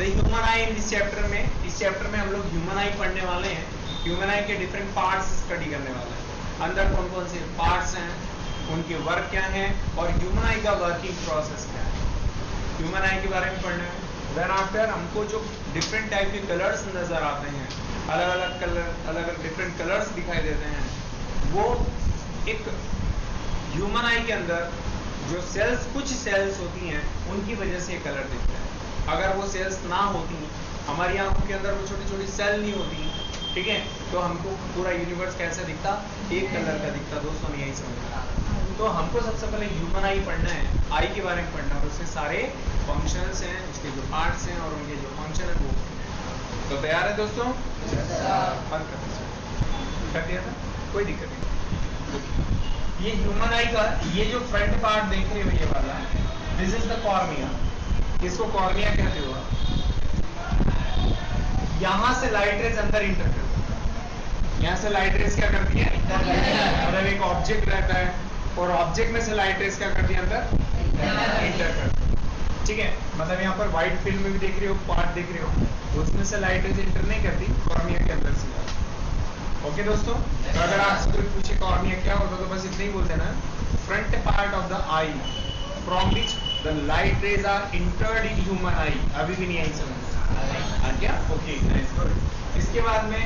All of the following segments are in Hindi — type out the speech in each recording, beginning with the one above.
The human I in this chapter में, इस चैप्टर में हम लोग ह्यूमन आई पढ़ने वाले हैं। ह्यूमन आई के डिफरेंट पार्ट्स स्टडी करने वाले हैं, अंदर कौन कौन से पार्ट्स हैं, उनके वर्क क्या हैं और ह्यूमन आई का वर्किंग प्रोसेस क्या है, ह्यूमन आई के बारे में पढ़ने में। देन आफ्टर हमको जो डिफरेंट टाइप के कलर्स नजर आते हैं, अलग अलग कलर, अलग अलग डिफरेंट कलर्स दिखाई देते हैं, वो एक ह्यूमन आई के अंदर जो सेल्स, कुछ सेल्स होती हैं उनकी वजह से कलर दिखता है। अगर वो सेल्स ना होती, हमारी आंखों के अंदर वो छोटी छोटी सेल नहीं होती, ठीक है, तो हमको पूरा यूनिवर्स कैसा दिखता, एक कलर का दिखता। दोस्तों ने यही समझना। तो हमको सबसे पहले ह्यूमन आई पढ़ना है, आई के बारे में पढ़ना है, उसके सारे फंक्शंस हैं, उसके जो पार्ट्स हैं और उनके जो फंक्शन है वो। तो तैयार है दोस्तों? कर दिया था, कोई दिक्कत नहीं। ये ह्यूमन आई का ये जो फ्रंट पार्ट देख रहे हो ये वाला, दिस इज द कॉर्निया, इसको कॉर्निया कहते हो। यहां से लाइट रेज अंदर इंटर करती है, यहां से लाइट रेज क्या करती है, मतलब एक ऑब्जेक्ट रहता है और ऑब्जेक्ट में से लाइट रेज क्या करती है, अंदर इंटर करती है, ठीक है। मतलब यहाँ पर व्हाइट फिल्म में भी देख रहे हो, पार्ट देख रहे हो, उसमें से लाइट रेज इंटर नहीं करती, कॉर्निया के अंदर से। ओके दोस्तों, तो अगर आपसे कोई पूछे कॉर्निया क्या होता है तो बस इतना ही बोल देना, front part of the eye from which the light rays are entered in human eye. अभी भी नहीं आई समझ क्या? Okay, nice, good. इसके बाद में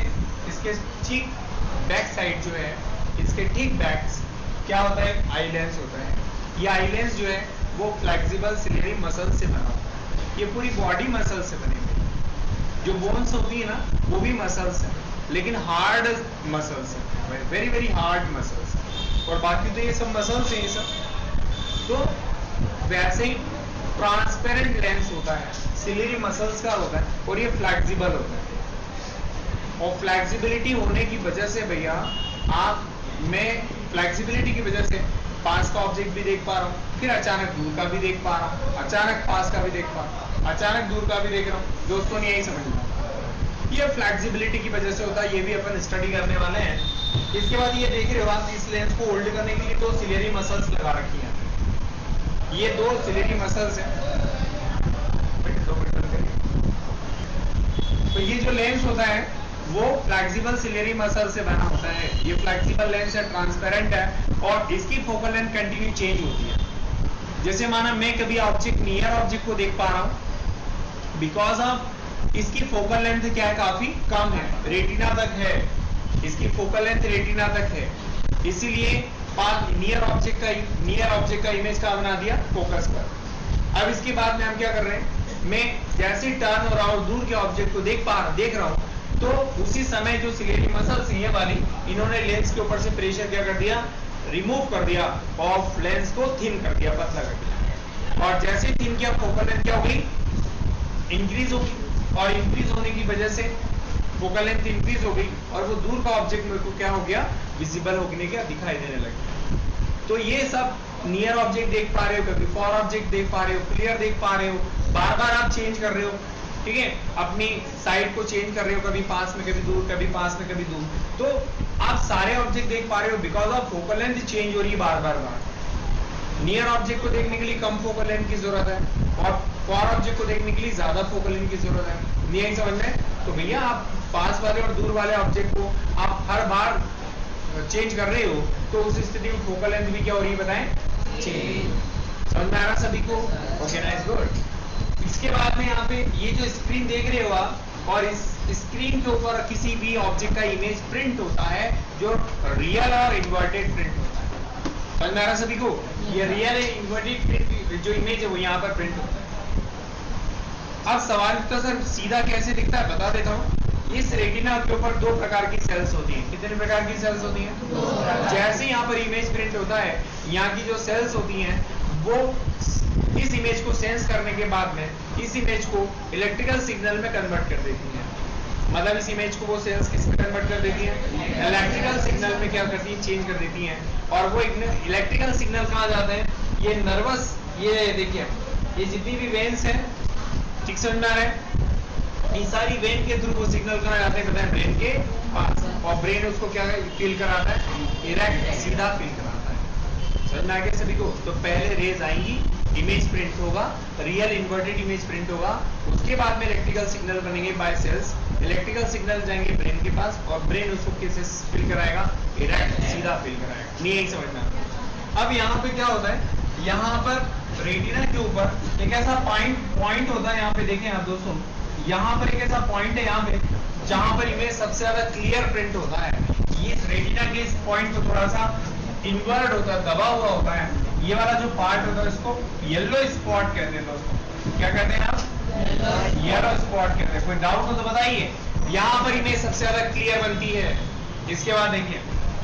इसके ठीक बैक साइड जो है, इसके ठीक बैक क्या होता है, आई लेंस होता है। ये आई लेंस जो है वो फ्लेक्सिबल सिलेरी मसल से बना होता है। ये पूरी बॉडी मसल से बनी हुई है। जो बोन्स होती है ना वो भी मसल्स है, लेकिन हार्ड मसल्स है, वेरी वेरी हार्ड मसल्स। और बाकी तो ये सब मसल्स है ये सब। तो वैसे ही ट्रांसपेरेंट लेंस होता है, सिलेरी मसल्स का होता है और ये फ्लेक्सिबल होता है। और फ्लेक्सिबिलिटी होने की वजह से भैया आप, मैं फ्लेक्सिबिलिटी की वजह से पास का ऑब्जेक्ट भी देख पा रहा हूँ, फिर अचानक दूर का भी देख पा रहा हूँ, अचानक पास का भी देख पा रहा हूँ, अचानक दूर का भी देख रहा हूँ। दोस्तों ने यही समझना, ये फ्लेक्सिबिलिटी की वजह से होता है। ये भी अपन स्टडी करने वाले हैं। इसके बाद ये देख रहे हो आप, इस लेंस को होल्ड करने के लिए दो सिलेरी मसल्स लगा रखी हैं। ये दो सिलेरी मसल्स हैं। तो ये जो लेंस होता है वो फ्लेक्सिबल सिलेरी मसल से बना होता है। ये फ्लेक्सिबल लेंस है, ट्रांसपेरेंट है और इसकी फोकल लेंथ कंटिन्यू चेंज होती है। जैसे माना मैं कभी ऑब्जेक्ट, नियर ऑब्जेक्ट को देख पा रहा हूं, बिकॉज ऑफ इसकी फोकल लेंथ क्या है, काफी कम है, रेटिना तक है, इसकी फोकल लेंथ रेटिना तक है, इसीलिए नियर ऑब्जेक्ट का इमेज का बना दिया फोकस पर। अब इसके बाद में हम क्या कर रहे हैं, मैं जैसे टर्न हो रहा हूं, दूर के ऑब्जेक्ट को देख रहा हूं, तो उसी समय जो सिलेरी मसल्स ये वाली, इन्होंने लेंस के ऊपर से प्रेशर क्या कर दिया, रिमूव कर दिया और लेंस को थिन कर दिया, पतला कर दिया। और जैसे थिन किया, फोकल लेंथ क्या हो गई, इंक्रीज होगी, और इंक्रीज होने की वजह से फोकल लेंथ इंक्रीज हो गई और वो दूर का ऑब्जेक्ट मेरे को क्या हो गया, विजिबल होने का दिखाई देने लगा। तो ये सब नियर ऑब्जेक्ट देख पा रहे हो, कभी फॉर ऑब्जेक्ट देख पा रहे हो, क्लियर देख पा रहे हो, बार बार आप चेंज कर रहे हो, ठीक है, अपनी साइड को चेंज कर रहे हो, कभी पास में कभी दूर, कभी पास में कभी दूर। तो आप सारे ऑब्जेक्ट देख पा रहे हो because of focal length change हो रही है बार बार। नियर ऑब्जेक्ट को देखने के लिए कम फोकल लेंथ की जरूरत है और फॉर ऑब्जेक्ट को देखने के लिए ज्यादा फोकल लेंथ की जरूरत है। नहीं समझ में? तो भैया आप पास वाले और दूर वाले ऑब्जेक्ट को आप हर बार चेंज कर रहे हो, तो उस स्थिति में फोकल लेंथ भी क्या हो रही है बताएं, चेंज। समझ में आ रहा सभी को? Okay, nice, good. इसके बाद में यहाँ पे ये जो स्क्रीन देख रहे हो आप, और इस स्क्रीन के ऊपर किसी भी ऑब्जेक्ट का इमेज प्रिंट होता है जो रियल और इन्वर्टेड प्रिंट होता है। समझ में आ रहा सभी को? ये रियल है, इन्वर्टेड प्रिंट जो इमेज है वो यहाँ पर प्रिंट होता है। अब सवाल तो सर सीधा कैसे दिखता है बता देता हूँ। इस रेटिना के ऊपर दो प्रकार की सेल्स होती हैं। कितने प्रकार की सेल्स होती हैं? जैसे यहाँ पर इमेज प्रिंट होता है, यहाँ की जो सेल्स होती हैं वो इस इमेज को सेंस करने के बाद में इस इमेज को इलेक्ट्रिकल सिग्नल में कन्वर्ट कर देती हैं। मतलब इस इमेज को वो सेल्स किस में कन्वर्ट कर देती हैं, इलेक्ट्रिकल सिग्नल में क्या करती हैं, चेंज कर देती हैं। और वो इलेक्ट्रिकल सिग्नल कहाँ जाते हैं, ये नर्वस, ये देखिए ये जितनी भी वेन्स हैं, ठीक समझ में आ रहा है, इन सारी वेन के थ्रू वो सिग्नल कहाँ जाते हैं, बताएं, ब्रेन के पास, और ब्रेन उसको क्या फील कराता है, डायरेक्ट सीधा फील कराता है। समझ में आ गया सभी को? तो पहले रेज आएंगी, इमेज प्रिंट होगा, रियल इन्वर्टेड इमेज प्रिंट होगा। उसके बाद में इलेक्ट्रिकल सिग्नल बनेंगे बाय सेल्स, इलेक्ट्रिकल सिग्नल जाएंगे ब्रेन के पास और ब्रेन उसको कैसे फिल कराएगा, डायरेक्ट सीधा फिल कराएगा। नहीं यही समझना। अब यहाँ पे क्या होता है, यहाँ पर रेटिना के ऊपर एक ऐसा पॉइंट होता है, यहाँ पे देखें आप दोस्तों, यहाँ पर एक ऐसा पॉइंट है यहाँ पे जहां पर इमेज सबसे ज्यादा क्लियर प्रिंट होता है। ये रेटिना के इस पॉइंट को थोड़ा सा इन्वर्ट होता है, दबा हुआ होता है। ये वाला जो पार्ट होता है इसको येलो स्पॉट कहते हैं दोस्तों। क्या कहते हैं आप? येलो स्पॉट कहते हैं। कोई डाउट हो तो बताइए। यहाँ पर इमेज सबसे ज्यादा क्लियर बनती है। इसके बाद देखिए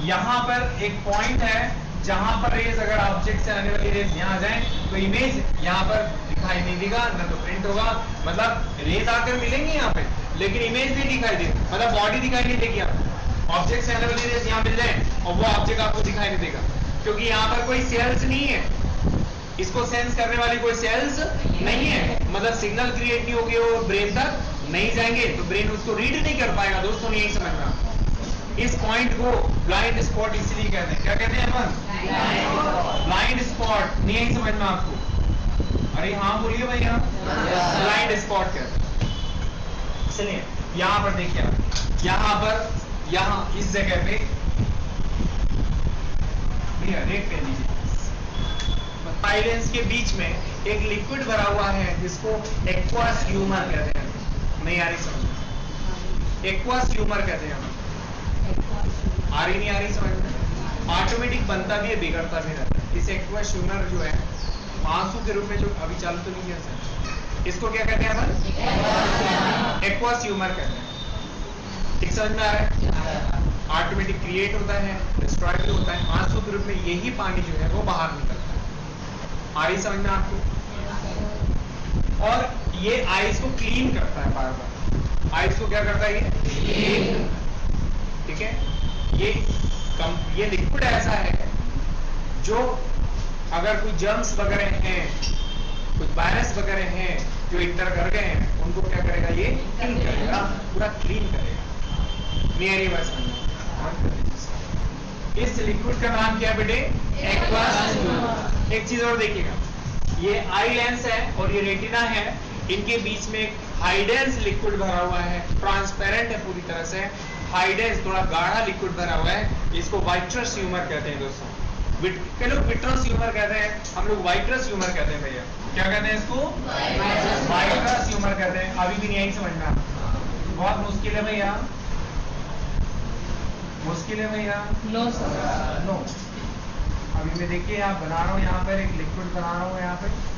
यहाँ पर एक पॉइंट है जहां पर रेज, अगर ऑब्जेक्ट से आने वाली रेज यहाँ आ जाए तो इमेज यहाँ पर दिखाई नहीं देगा, ना तो प्रिंट होगा। मतलब रेज आकर मिलेंगे यहाँ पे लेकिन इमेज नहीं दिखाई देगी, मतलब बॉडी दिखाई नहीं देगी। आपको ऑब्जेक्ट से आने वाली रेज यहाँ मिल जाए और वो ऑब्जेक्ट आपको दिखाई नहीं देगा, क्योंकि यहाँ पर कोई सेल्स नहीं है, इसको सेंस करने वाली कोई सेल्स नहीं है। मतलब सिग्नल क्रिएट नहीं होगी, वो ब्रेन तक नहीं जाएंगे तो ब्रेन उसको रीड नहीं कर पाएगा। दोस्तों नहीं यही समझना। इस पॉइंट को ब्लाइंड स्पॉट इसलिए कहते हैं। क्या कहते हैं अपन? Blind spot. नहीं यही समझना आपको। अरे हाँ बोलिए भैया। ब्लाइंड स्पॉट कहते हैं। चलिए यहाँ पर देखिए, यहाँ पर, यहाँ इस जगह पे रेड पेन लीजिए, साइलेंस के बीच में एक लिक्विड भरा हुआ है जिसको एक्वस ह्यूमर कहते हैं। नहीं आ रही समझ? एक्वस ह्यूमर कहते हैं। आ रही नहीं आ रही समझ में? ऑटोमेटिक बनता भी है, बिगड़ता भी रहता है। इस एक्वस ह्यूमर जो है आंसू के रूप में जो अभी चालू तो नहीं है, इसको क्या कहते हैं अपन? एक्वस ह्यूमर कहते हैं। ठीक समझ में आ रहा है? ऑटोमेटिक क्रिएट होता है, डिस्ट्रॉय भी होता है। आंसू के रूप में यही पानी जो है वो बाहर निकलता है। आ रही समझ में आपको? और ये आइस को क्लीन करता है बार बार। आइस को क्या करता है ये? ठीक है। ये लिक्विड ऐसा है जो अगर कोई जर्म्स वगैरह हैं, कुछ वायरस वगैरह हैं जो इंटर कर गए हैं, उनको क्या करेगा? ये क्लीन करेगा, पूरा क्लीन करेगा। मेरी बात समझ। इस लिक्विड का नाम क्या बेटे? एक्वस। एक चीज और देखिएगा, ये आई लेंस है और ये रेटिना है, इनके बीच में एक हाइडेंस लिक्विड भरा हुआ है, ट्रांसपेरेंट है पूरी तरह से। हाइडेंस थोड़ा गाढ़ा लिक्विड भरा हुआ है, इसको वाइट्रस ह्यूमर कहते हैं दोस्तों। कई लोग विट्रस ह्यूमर कहते हैं, हम लोग वाइट्रस ह्यूमर कहते हैं। भैया क्या कहते हैं इसको? वाइट्रस ह्यूमर कहते हैं। अभी भी नहीं समझना, बहुत मुश्किल है भैया, मुश्किल है भैया। No sir, no. अभी मैं देखिए यहाँ बना रहा हूँ, यहाँ पर एक लिक्विड बना रहा हूँ यहाँ पे।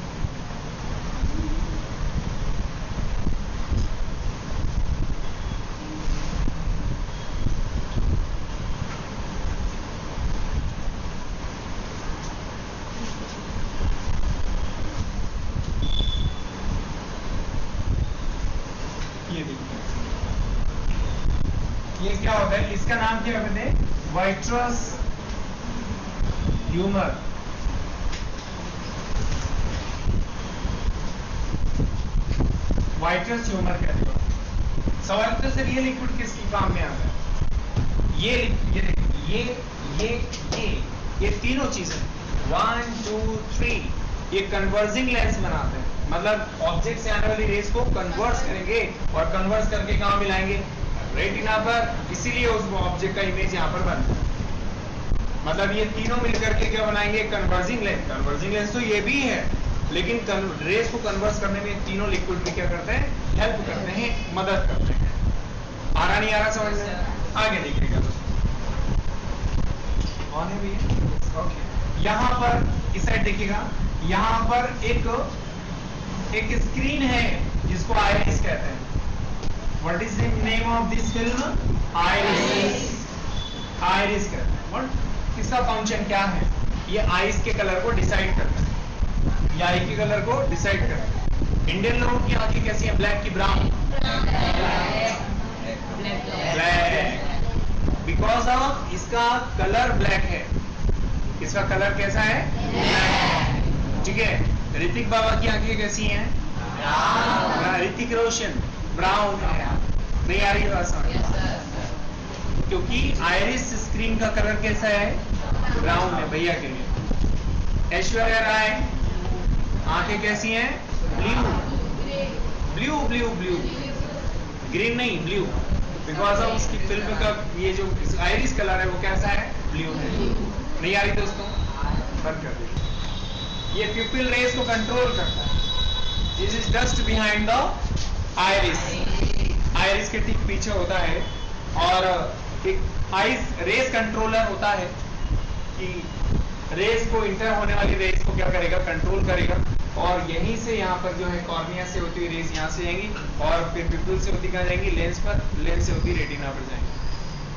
ये क्या होता है? इसका नाम क्या कहते हैं? Vitreous humour. वाइट्रस ह्यूमर कहते हैं। सवाल तो सर ये लिक्विड किसकी काम में आता है? ये तीनों चीजें 1 2 3 ये कन्वर्जिंग लेंस बनाते हैं। मतलब ऑब्जेक्ट से आने वाली रेस को कन्वर्स करेंगे और कन्वर्स करके कहाँ मिलाएंगे? रेटिना पर। इसीलिए उस ऑब्जेक्ट का इमेज यहाँ पर बनता है। मतलब ये तीनों मिलकर के क्या बनाएंगे? Converging lens. कन्वर्जिंग लेंस तो ये भी है, लेकिन रेस को कन्वर्स करने में तीनों लिक्विड भी क्या करते हैं? हेल्प करते हैं, मदद करते हैं। आ रहा नहीं आ रहा समझ में? आगे देखिएगा कौन है भैया? ओके, यहाँ पर इस साइड देखिएगा, यहाँ पर एक स्क्रीन है जिसको आइरिस कहते हैं। What is the name of this film? Iris. Iris कहते हैं। What? इसका फंक्शन क्या है? ये आइस के कलर को डिसाइड करता है, ये आई के कलर को डिसाइड करता है। इंडियन लोगों की आंखें कैसी है? ब्लैक की ब्राउन? ब्लैक। बिकॉज ऑफ इसका कलर ब्लैक है। इसका कलर कैसा है? ब्लैक। ठीक है। ऋतिक बाबा की आंखें कैसी हैं? ऋतिक रोशन ब्राउन है। नहीं आ रही बात समझ? क्योंकि आइरिस स्क्रीन का कलर कैसा है? ब्राउन है भैया के लिए। ऐश्वर्या राय आंखें कैसी हैं? Blue blue blue blue, green नहीं, ब्लू, बिकॉज ऑफ उसकी फिल्म का ये जो आइरिस कलर है वो कैसा है? ब्लू है। नहीं आ रही दोस्तों? बंद कर दीजिए। ये प्यूपिल रेस को कंट्रोल करता है। This is just behind the iris. Iris के ठीक पीछे होता है, और एक आइस रेस कंट्रोलर होता है कि रेस को, इंटर होने वाली रेस को क्या करेगा? कंट्रोल करेगा। और यहीं से यहाँ पर जो है कॉर्निया से होती हुई रेस यहाँ से आएंगी, और फिर पिपुल से होती कहाँ जाएंगी? लेंस पर, लेंस से होती रेटिना पर जाएंगी।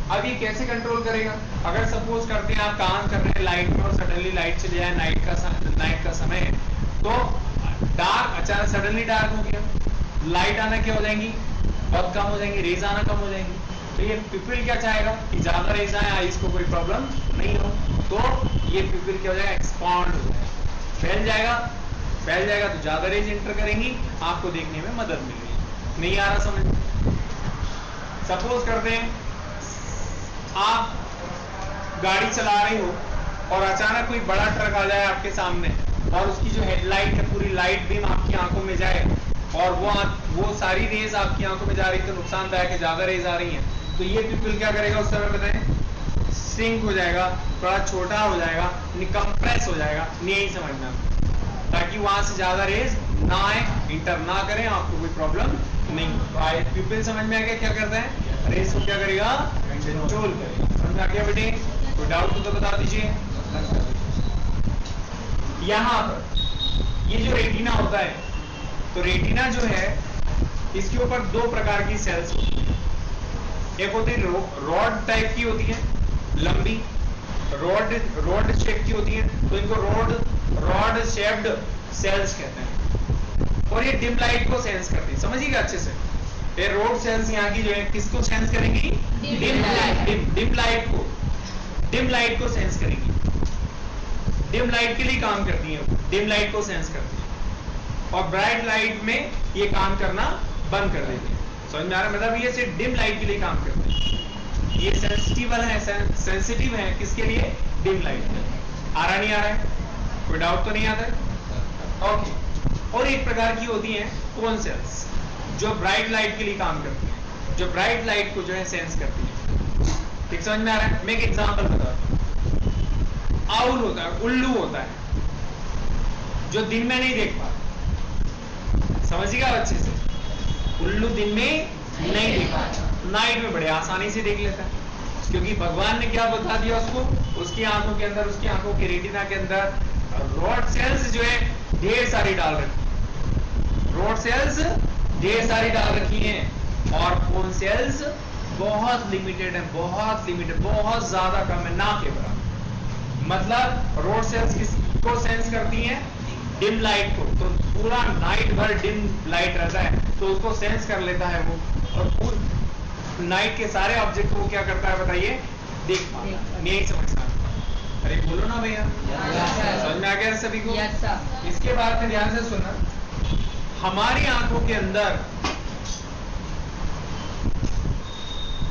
अब ये कैसे कंट्रोल करेगा? अगर सपोज करते हैं आप काम कर रहे हैं लाइट में और सडनली लाइट चली जाए, नाइट का समय है, तो डार्क अचानक सडनली डार्क हो गया, लाइट आना क्या हो जाएंगी? बहुत कम हो जाएंगी, रेज आना कम हो जाएंगी। तो ये पिपिल क्या चाहेगा कि ज्यादा रेज आए, आईज को कोई प्रॉब्लम नहीं हो, तो ये पिपिल क्या हो जाएगा? एक्सपांड हो जाएगा, फैल जाएगा। फैल जाएगा तो ज्यादा रेज एंटर करेंगी, आपको देखने में मदद मिलेगी। नहीं आ रहा समझ? सपोज करते हैं आप गाड़ी चला रहे हो और अचानक कोई बड़ा ट्रक आ जाए आपके सामने, और उसकी जो हेडलाइट है पूरी लाइट बीम आपकी आंखों में जाए, और वो सारी रेज आपकी आंखों में जा रही, तो नुकसानदायक है, ज्यादा रेज आ रही है, तो ये पिपिल क्या करेगा उस समय? बताएं, श्रिंक हो जाएगा, थोड़ा छोटा हो जाएगा, कंप्रेस हो जाएगा, यही समझना, ताकि वहां से ज्यादा रेज ना आए, इंटर ना करें, आपको कोई प्रॉब्लम नहीं। पिपिल समझ में आ गया क्या करता है? रेज को क्या करेगा? कंट्रोल करेगा। समझ में आ गया बेटे? कोई डाउट हो तो बता दीजिए। यहाँ पर ये जो रेटिना होता है, तो रेटिना जो है इसके ऊपर दो प्रकार की सेल्स होती है। एक होती है रॉड टाइप की होती है, लंबी रॉड शेप की होती है, तो इनको रॉड शेप्ड सेल्स कहते हैं, और ये डिम लाइट को सेंस करती है। समझिएगा अच्छे से, ये रॉड सेल्स यहाँ की जो है किसको सेंस करेंगी? डिम लाइट को सेंस करेंगी, डिम लाइट के लिए काम करती है, डिम लाइट को सेंस करती है, और ब्राइट लाइट में ये काम करना बंद कर देती है। समझ में आ रहा है? मतलब ये सिर्फ डिम लाइट के लिए काम करते हैं, ये सेंसिटिव है किसके लिए? डिम लाइट के। आ रहा नहीं आ रहा है? कोई डाउट तो नहीं आता है? ओके। और एक प्रकार की होती है कोन सेल्स, जो ब्राइट लाइट के लिए काम करती है, जो ब्राइट लाइट को जो है सेंस करती है। ठीक समझ में आ रहा है? मैं एक एग्जांपल बताता हूं। आउल होता है, उल्लू होता है, जो दिन में नहीं देख पाता। समझिएगा अच्छे से, उल्लू दिन में नहीं देख पाता, नाइट में बड़े आसानी से देख लेता है, क्योंकि भगवान ने क्या बता दिया उसको? उसकी आंखों के अंदर, उसकी आंखों के रेटिना के अंदर रॉड सेल्स जो है ढेर सारी डाल रखी, रॉड सेल्स ढेर सारी डाल रखी हैं, और कोन सेल्स बहुत लिमिटेड है, बहुत लिमिटेड, बहुत ज्यादा कम है, ना के बराबर। मतलब रॉड सेल्स किसको सेंस करती हैं? डिम लाइट को। तो पूरा नाइट भर डिम लाइट रहता है तो उसको सेंस कर लेता है वो, और पूरी नाइट के सारे ऑब्जेक्ट को क्या करता है बताइए? देख पाता है। नहीं समझता? अरे बोलो ना भैया, समझ में आ गया सभी को? इसके बाद में ध्यान से सुना, हमारी आंखों के अंदर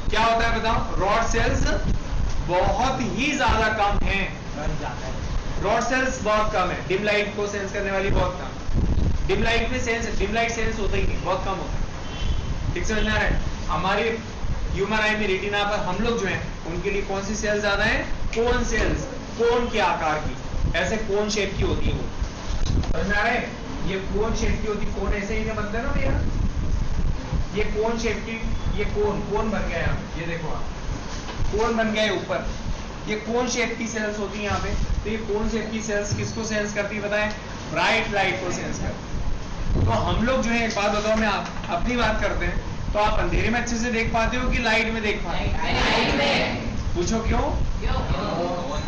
क्या होता है बताओ? रॉड सेल्स बहुत ही ज्यादा कम है, रॉड सेल्स बहुत कम है, डिम लाइट को सेंस करने वाली बहुत कम। डिम लाइट में डिम लाइट सेंस होता ही नहीं, बहुत कम होता है। ठीक समझ में आ रहा है? हमारे ह्यूमन आई में रेटिना पर हम लोग जो है उनके लिए कौन सी सेल ज्यादा है? कोन सेल्स, कोन के आकार की, ऐसे कोन शेप की होती है वो। समझ में आ रहा है? ये कोन शेप की होती, कोन ऐसे ही बनता है ना भैया, ये कोन शेप की, ये कोन बन गया यहाँ, ये देखो आप, कोन बन गया ऊपर, ये कोन शेप की सेल्स होती है यहाँ पे। तो ये कोन शेप की सेल्स किसको सेंस करती है बताएं? ब्राइट लाइट को सेंस करती है। तो हम लोग जो है, एक बात बताओ, मैं अपनी बात करते हैं, तो आप अंधेरे में अच्छे से देख पाते हो कि लाइट में देख पाते हो? पूछो क्यों?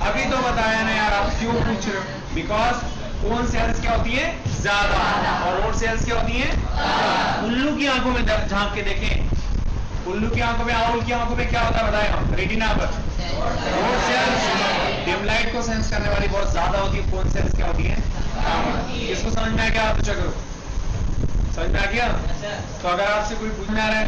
अभी तो बताया ना यार, आप क्यों पूछ रहे हो? बिकॉज कोन सेल्स क्या होती है? ज्यादा, और रॉड सेल्स क्या होती है? उल्लू की आंखों में झांक के देखें, उल्लू की आंखों में, आउल की आंखों में क्या होता है बताएं हम? रेटिना पर रॉड सेल्स डिम लाइट को सेंस करने वाली बहुत ज्यादा होती है, कोन सेल्स क्या होती है? इसको समझ में आ गया? आप करो, समझ में आ गया? तो अगर आपसे कोई पूछना आ रहा है,